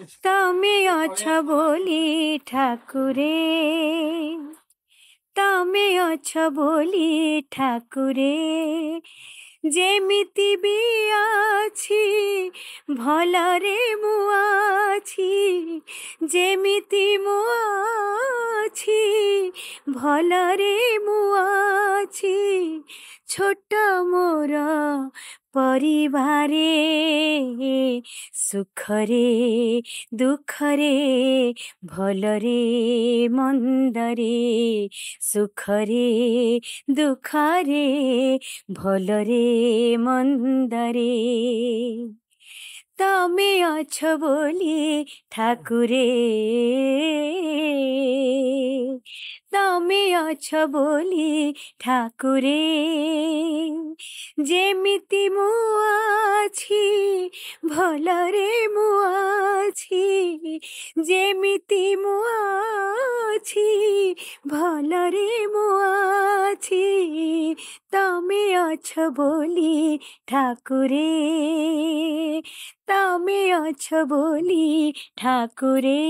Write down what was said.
ତମେ ଅଛ ବୋଲି ଠାକୁରେ, ତମେ ଅଛ ବୋଲି ଠାକୁରେ, ଯେମିତି ବି ଅଛି ଭଲରେ ମୁଁ ଅଛି, ଯେମିତି ମୁଁ ଅଛି ଭଲରେ ମୁଁ ଅଛି। ଛୋଟ ମୋର ପରିବାରେ, ସୁଖରେ ଦୁଃଖରେ ଭଲରେ ମନ୍ଦରେ, ସୁଖରେ ଦୁଃଖରେ ଭଲରେ ମନ୍ଦରେ। ତମେ ଅଛ ବୋଲି ଠାକୁରେ, ତମେ ଅଛ ବୋଲି ଠାକୁରେ, ଯେମିତି ମୁଁ ଅଛି ଭଲରେ ମୁଁ ଅଛି, ଯେମିତି ମୁଁ ଅଛି ଭଲରେ ମୁଁ ଅଛି। ତମେ ଅଛ ବୋଲି ଠାକୁରେ, ତମେ ଅଛ ବୋଲି ଠାକୁରେ।